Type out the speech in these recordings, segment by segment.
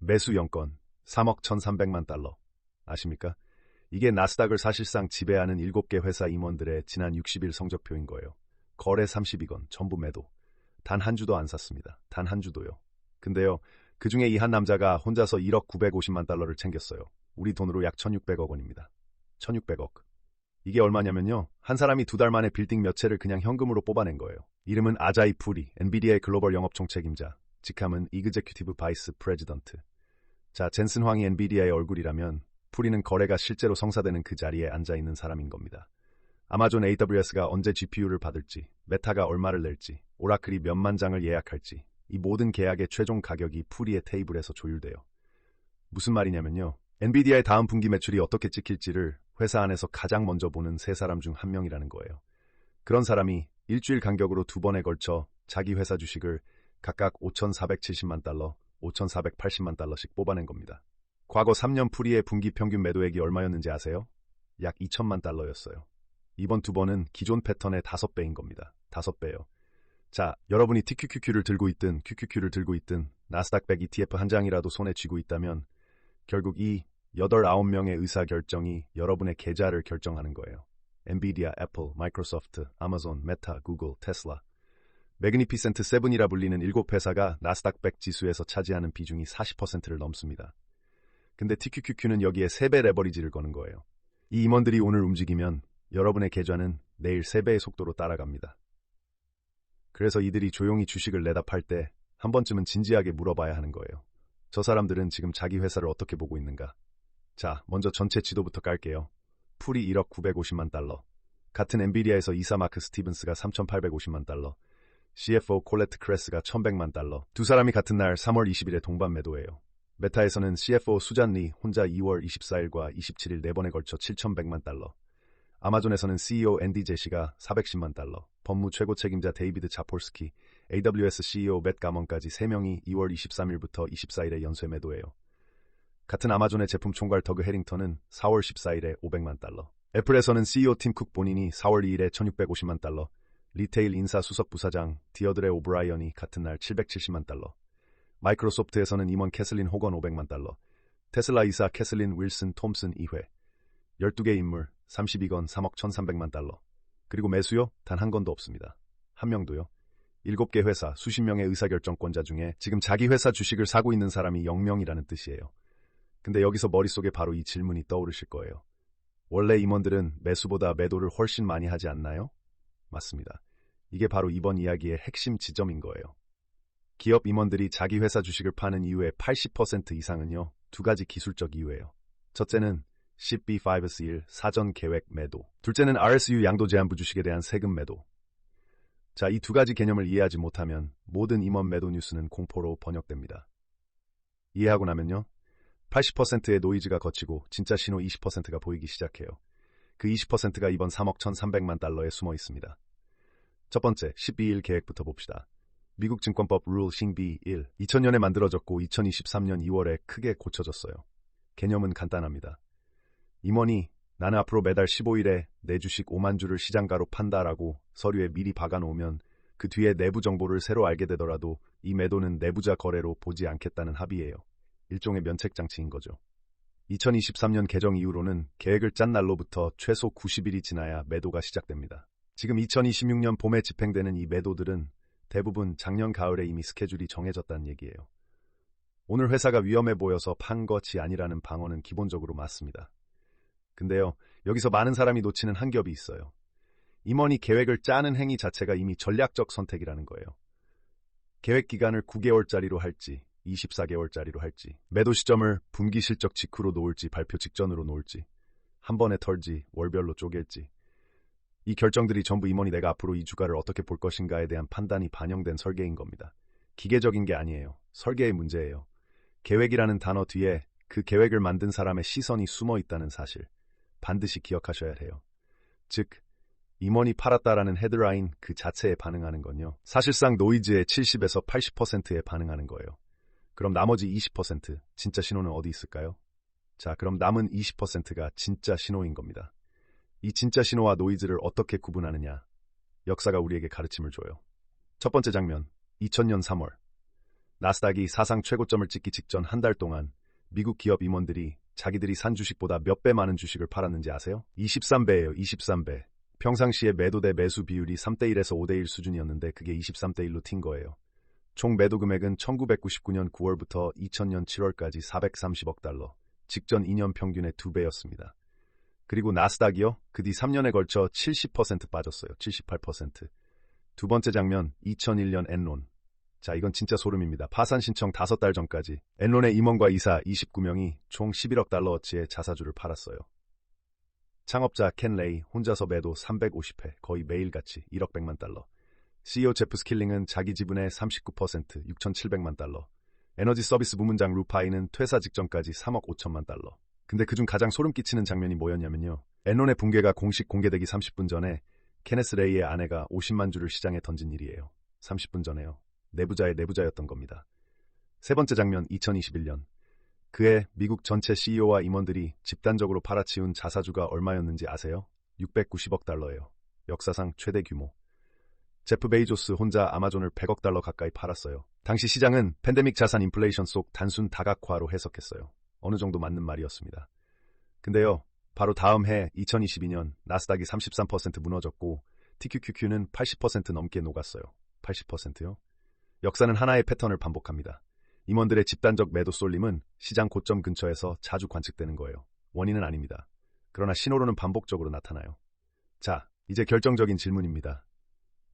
매수 영권 3억 1,300만 달러. 아십니까? 이게 나스닥을 사실상 지배하는 7개 회사 임원들의 지난 60일 성적표인 거예요. 거래 32건, 전부 매도. 단 한 주도 안 샀습니다. 단 한 주도요. 근데요, 그 중에 이 한 남자가 혼자서 1억 950만 달러를 챙겼어요. 우리 돈으로 약 1,600억 원입니다. 1,600억. 이게 얼마냐면요, 한 사람이 2달 만에 빌딩 몇 채를 그냥 현금으로 뽑아낸 거예요. 이름은 아자이 푸리, 엔비디아의 글로벌 영업총책임자, 직함은 이그제큐티브 바이스 프레지던트. 자, 젠슨 황이 엔비디아의 얼굴이라면 푸리는 거래가 실제로 성사되는 그 자리에 앉아있는 사람인 겁니다. 아마존 AWS가 언제 GPU를 받을지, 메타가 얼마를 낼지, 오라클이 몇만 장을 예약할지, 이 모든 계약의 최종 가격이 푸리의 테이블에서 조율돼요. 무슨 말이냐면요, 엔비디아의 다음 분기 매출이 어떻게 찍힐지를 회사 안에서 가장 먼저 보는 세 사람 중 한 명이라는 거예요. 그런 사람이 일주일 간격으로 2번에 걸쳐 자기 회사 주식을 각각 5,470만 달러, 5,480만 달러씩 뽑아낸 겁니다. 과거 3년 푸리의 분기 평균 매도액이 얼마였는지 아세요? 약 2천만 달러였어요. 이번 2번은 기존 패턴의 5배인 겁니다. 5배요. 자, 여러분이 TQQQ를 들고 있든 QQQ를 들고 있든 나스닥 100 ETF 한 장이라도 손에 쥐고 있다면 결국 이 8, 9명의 의사결정이 여러분의 계좌를 결정하는 거예요. 엔비디아, 애플, 마이크로소프트, 아마존, 메타, 구글, 테슬라. 매그니피센트 7이라 불리는 7회사가 나스닥 100 지수에서 차지하는 비중이 40%를 넘습니다. 근데 TQQQ는 여기에 3배 레버리지를 거는 거예요. 이 임원들이 오늘 움직이면 여러분의 계좌는 내일 3배의 속도로 따라갑니다. 그래서 이들이 조용히 주식을 내다 팔 때 한 번쯤은 진지하게 물어봐야 하는 거예요. 저 사람들은 지금 자기 회사를 어떻게 보고 있는가? 자, 먼저 전체 지도부터 깔게요. 풀이 1억 950만 달러. 같은 엔비디아에서 이사 마크 스티븐스가 3,850만 달러. CFO 콜레트 크레스가 1,100만 달러. 두 사람이 같은 날 3월 20일에 동반 매도해요. 메타에서는 CFO 수잔 리 혼자 2월 24일과 27일 4번에 걸쳐 7,100만 달러. 아마존에서는 CEO 앤디 제시가 410만 달러. 법무 최고 책임자 데이비드 자폴스키, AWS CEO 맷 가먼까지 3명이 2월 23일부터 24일에 연쇄 매도해요. 같은 아마존의 제품 총괄 더그 해링턴은 4월 14일에 500만 달러. 애플에서는 CEO 팀 쿡 본인이 4월 2일에 1,650만 달러. 리테일 인사 수석 부사장 디어드레 오브라이언이 같은 날 770만 달러. 마이크로소프트에서는 임원 캐슬린 호건 500만 달러. 테슬라 이사 캐슬린 윌슨 톰슨 2회. 12개 인물 32건 3억 1,300만 달러. 그리고 매수요? 단 한 건도 없습니다. 한 명도요. 7개 회사 수십 명의 의사결정권자 중에 지금 자기 회사 주식을 사고 있는 사람이 0명이라는 뜻이에요. 근데 여기서 머릿속에 바로 이 질문이 떠오르실 거예요. 원래 임원들은 매수보다 매도를 훨씬 많이 하지 않나요? 맞습니다. 이게 바로 이번 이야기의 핵심 지점인 거예요. 기업 임원들이 자기 회사 주식을 파는 이유의 80% 이상은요, 2가지 기술적 이유예요. 첫째는 10b5s1 사전 계획 매도. 둘째는 RSU 양도 제한부 주식에 대한 세금 매도. 자, 이 2가지 개념을 이해하지 못하면 모든 임원 매도 뉴스는 공포로 번역됩니다. 이해하고 나면요, 80%의 노이즈가 거치고 진짜 신호 20%가 보이기 시작해요. 그 20%가 이번 3억 1,300만 달러에 숨어 있습니다. 첫 번째, 12일 계획부터 봅시다. 미국 증권법 룰 싱비 1. 2000년에 만들어졌고 2023년 2월에 크게 고쳐졌어요. 개념은 간단합니다. 임원이 나는 앞으로 매달 15일에 내 주식 5만 주를 시장가로 판다라고 서류에 미리 박아놓으면 그 뒤에 내부 정보를 새로 알게 되더라도 이 매도는 내부자 거래로 보지 않겠다는 합의예요. 일종의 면책장치인 거죠. 2023년 개정 이후로는 계획을 짠 날로부터 최소 90일이 지나야 매도가 시작됩니다. 지금 2026년 봄에 집행되는 이 매도들은 대부분 작년 가을에 이미 스케줄이 정해졌다는 얘기예요. 오늘 회사가 위험해 보여서 판 것이 아니라는 방어는 기본적으로 맞습니다. 근데요, 여기서 많은 사람이 놓치는 한 겹이 있어요. 임원이 계획을 짜는 행위 자체가 이미 전략적 선택이라는 거예요. 계획 기간을 9개월짜리로 할지 24개월짜리로 할지, 매도 시점을 분기 실적 직후로 놓을지 발표 직전으로 놓을지, 한 번에 털지 월별로 쪼갤지, 이 결정들이 전부 임원이 내가 앞으로 이 주가를 어떻게 볼 것인가에 대한 판단이 반영된 설계인 겁니다. 기계적인 게 아니에요. 설계의 문제예요. 계획이라는 단어 뒤에 그 계획을 만든 사람의 시선이 숨어 있다는 사실, 반드시 기억하셔야 해요. 즉, 임원이 팔았다라는 헤드라인 그 자체에 반응하는 건요, 사실상 노이즈의 70에서 80%에 반응하는 거예요. 그럼 나머지 20%, 진짜 신호는 어디 있을까요? 자, 그럼 남은 20%가 진짜 신호인 겁니다. 이 진짜 신호와 노이즈를 어떻게 구분하느냐? 역사가 우리에게 가르침을 줘요. 첫 번째 장면, 2000년 3월. 나스닥이 사상 최고점을 찍기 직전 한 달 동안 미국 기업 임원들이 자기들이 산 주식보다 몇 배 많은 주식을 팔았는지 아세요? 23배예요. 23배. 평상시에 매도 대 매수 비율이 3대1에서 5대1 수준이었는데 그게 23대1로 튄 거예요. 총 매도 금액은 1999년 9월부터 2000년 7월까지 430억 달러, 직전 2년 평균의 2배였습니다. 그리고 나스닥이요? 그 뒤 3년에 걸쳐 70% 빠졌어요. 78%. 두 번째 장면, 2001년 엔론. 자, 이건 진짜 소름입니다. 파산 신청 5달 전까지 엔론의 임원과 이사 29명이 총 11억 달러어치의 자사주를 팔았어요. 창업자 켄 레이 혼자서 매도 350회, 거의 매일같이 1억 100만 달러. CEO 제프 스킬링은 자기 지분의 39%, 6,700만 달러. 에너지 서비스 부문장 루파이는 퇴사 직전까지 3억 5천만 달러. 근데 그중 가장 소름 끼치는 장면이 뭐였냐면요. 엔론의 붕괴가 공식 공개되기 30분 전에 케네스 레이의 아내가 50만 주를 시장에 던진 일이에요. 30분 전에요. 내부자의 내부자였던 겁니다. 세 번째 장면 2021년. 그해 미국 전체 CEO와 임원들이 집단적으로 팔아치운 자사주가 얼마였는지 아세요? 690억 달러예요. 역사상 최대 규모. 제프 베이조스 혼자 아마존을 100억 달러 가까이 팔았어요. 당시 시장은 팬데믹 자산 인플레이션 속 단순 다각화로 해석했어요. 어느 정도 맞는 말이었습니다. 근데요, 바로 다음 해 2022년 나스닥이 33% 무너졌고 TQQQ는 80% 넘게 녹았어요. 80%요? 역사는 하나의 패턴을 반복합니다. 임원들의 집단적 매도 쏠림은 시장 고점 근처에서 자주 관측되는 거예요. 원인은 아닙니다. 그러나 신호로는 반복적으로 나타나요. 자, 이제 결정적인 질문입니다.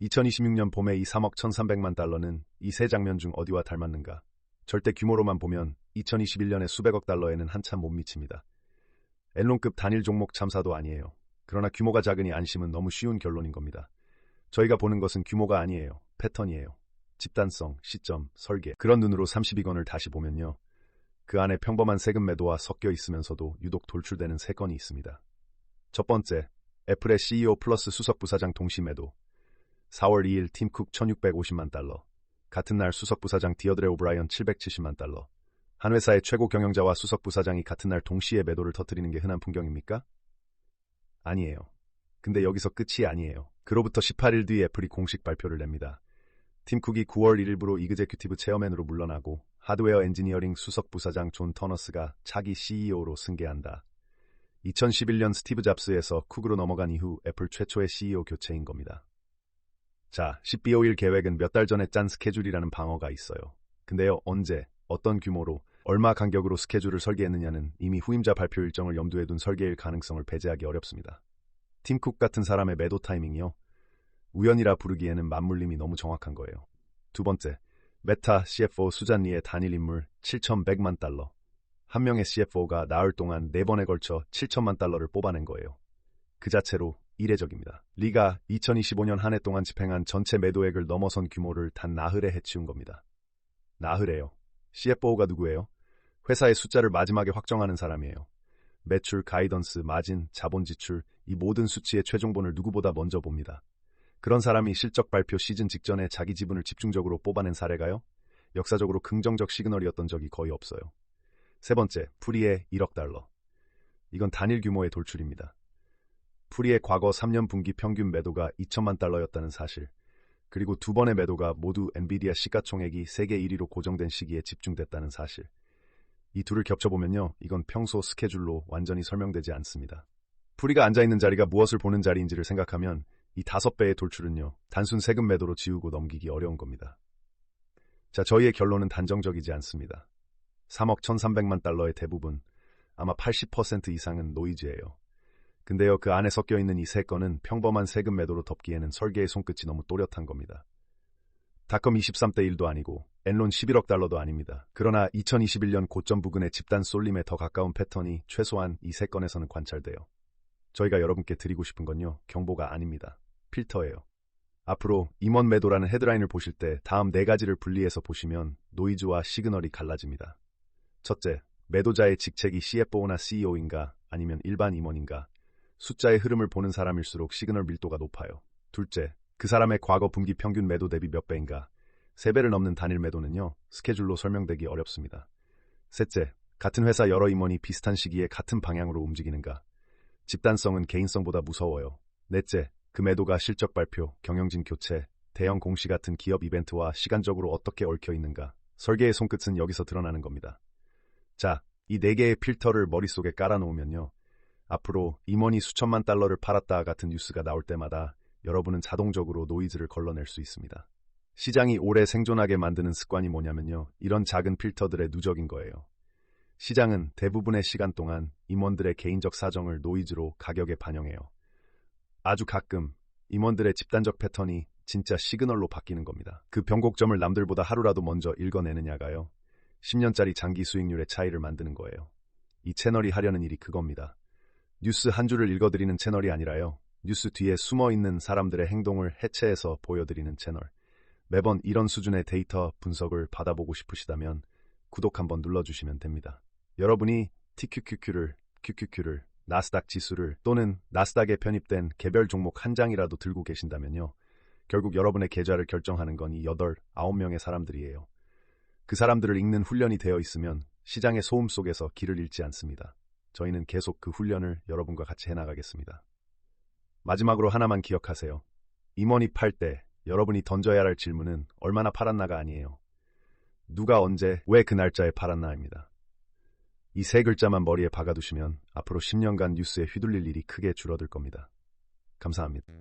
2026년 봄에 이 3억 1,300만 달러는 이 세 장면 중 어디와 닮았는가? 절대 규모로만 보면 2021년에 수백억 달러에는 한참 못 미칩니다. 엔론급 단일 종목 참사도 아니에요. 그러나 규모가 작으니 안심은 너무 쉬운 결론인 겁니다. 저희가 보는 것은 규모가 아니에요. 패턴이에요. 집단성, 시점, 설계. 그런 눈으로 32건을 다시 보면요. 그 안에 평범한 세금 매도와 섞여 있으면서도 유독 돌출되는 세 건이 있습니다. 첫 번째, 애플의 CEO 플러스 수석 부사장 동시 매도. 4월 2일 팀 쿡 1,650만 달러. 같은 날 수석 부사장 디어드레 오브라이언 770만 달러. 한 회사의 최고 경영자와 수석 부사장이 같은 날 동시에 매도를 터뜨리는 게 흔한 풍경입니까? 아니에요. 근데 여기서 끝이 아니에요. 그로부터 18일 뒤 애플이 공식 발표를 냅니다. 팀 쿡이 9월 1일부로 이그제큐티브 체어맨으로 물러나고 하드웨어 엔지니어링 수석 부사장 존 터너스가 차기 CEO로 승계한다. 2011년 스티브 잡스에서 쿡으로 넘어간 이후 애플 최초의 CEO 교체인 겁니다. 자, 12.5일 계획은 몇 달 전에 짠 스케줄이라는 방어가 있어요. 근데요, 언제, 어떤 규모로, 얼마 간격으로 스케줄을 설계했느냐는 이미 후임자 발표 일정을 염두에 둔 설계일 가능성을 배제하기 어렵습니다. 팀 쿡 같은 사람의 매도 타이밍이요. 우연이라 부르기에는 맞물림이 너무 정확한 거예요. 두 번째, 메타 CFO 수잔 리의 단일 인물 7,100만 달러. 한 명의 CFO가 나흘 동안 4번에 걸쳐 7천만 달러를 뽑아낸 거예요. 그 자체로 이례적입니다. 리가 2025년 한 해 동안 집행한 전체 매도액을 넘어선 규모를 단 나흘에 해치운 겁니다. 나흘에요. CFO가 누구예요? 회사의 숫자를 마지막에 확정하는 사람이에요. 매출, 가이던스, 마진, 자본 지출, 이 모든 수치의 최종본을 누구보다 먼저 봅니다. 그런 사람이 실적 발표 시즌 직전에 자기 지분을 집중적으로 뽑아낸 사례가요? 역사적으로 긍정적 시그널이었던 적이 거의 없어요. 세 번째, 프리의 1억 달러. 이건 단일 규모의 돌출입니다. 프리의 과거 3년 분기 평균 매도가 2천만 달러였다는 사실, 그리고 두 번의 매도가 모두 엔비디아 시가총액이 세계 1위로 고정된 시기에 집중됐다는 사실. 이 둘을 겹쳐보면요, 이건 평소 스케줄로 완전히 설명되지 않습니다. 프리가 앉아있는 자리가 무엇을 보는 자리인지를 생각하면 이 5배의 돌출은요, 단순 세금 매도로 지우고 넘기기 어려운 겁니다. 자, 저희의 결론은 단정적이지 않습니다. 3억 1,300만 달러의 대부분, 아마 80% 이상은 노이즈예요. 근데요, 그 안에 섞여있는 이 세 건은 평범한 세금 매도로 덮기에는 설계의 손끝이 너무 또렷한 겁니다. 닷컴 23대1도 아니고 엔론 11억 달러도 아닙니다. 그러나 2021년 고점 부근의 집단 쏠림에 더 가까운 패턴이 최소한 이 세 건에서는 관찰돼요. 저희가 여러분께 드리고 싶은 건요, 경보가 아닙니다. 필터예요. 앞으로 임원 매도라는 헤드라인을 보실 때 다음 4가지를 분리해서 보시면 노이즈와 시그널이 갈라집니다. 첫째, 매도자의 직책이 CFO나 CEO인가 아니면 일반 임원인가. 숫자의 흐름을 보는 사람일수록 시그널 밀도가 높아요. 둘째, 그 사람의 과거 분기 평균 매도 대비 몇 배인가. 3배를 넘는 단일 매도는요, 스케줄로 설명되기 어렵습니다. 셋째, 같은 회사 여러 임원이 비슷한 시기에 같은 방향으로 움직이는가. 집단성은 개인성보다 무서워요. 넷째, 그 매도가 실적 발표, 경영진 교체, 대형 공시 같은 기업 이벤트와 시간적으로 어떻게 얽혀 있는가. 설계의 손끝은 여기서 드러나는 겁니다. 자, 이 4개의 필터를 머릿속에 깔아놓으면요. 앞으로 임원이 수천만 달러를 팔았다 같은 뉴스가 나올 때마다 여러분은 자동적으로 노이즈를 걸러낼 수 있습니다. 시장이 오래 생존하게 만드는 습관이 뭐냐면요. 이런 작은 필터들의 누적인 거예요. 시장은 대부분의 시간 동안 임원들의 개인적 사정을 노이즈로 가격에 반영해요. 아주 가끔 임원들의 집단적 패턴이 진짜 시그널로 바뀌는 겁니다. 그 변곡점을 남들보다 하루라도 먼저 읽어내느냐가요. 10년짜리 장기 수익률의 차이를 만드는 거예요. 이 채널이 하려는 일이 그겁니다. 뉴스 한 줄을 읽어드리는 채널이 아니라요. 뉴스 뒤에 숨어있는 사람들의 행동을 해체해서 보여드리는 채널. 매번 이런 수준의 데이터 분석을 받아보고 싶으시다면 구독 한번 눌러주시면 됩니다. 여러분이 QQQ를, 나스닥 지수를 또는 나스닥에 편입된 개별 종목 한 장이라도 들고 계신다면요. 결국 여러분의 계좌를 결정하는 건 이 8, 9명의 사람들이에요. 그 사람들을 읽는 훈련이 되어 있으면 시장의 소음 속에서 길을 잃지 않습니다. 저희는 계속 그 훈련을 여러분과 같이 해나가겠습니다. 마지막으로 하나만 기억하세요. 임원이 팔 때 여러분이 던져야 할 질문은 얼마나 팔았나가 아니에요. 누가 언제, 왜 그 날짜에 팔았나입니다. 이 3글자만 머리에 박아두시면 앞으로 10년간 뉴스에 휘둘릴 일이 크게 줄어들 겁니다. 감사합니다.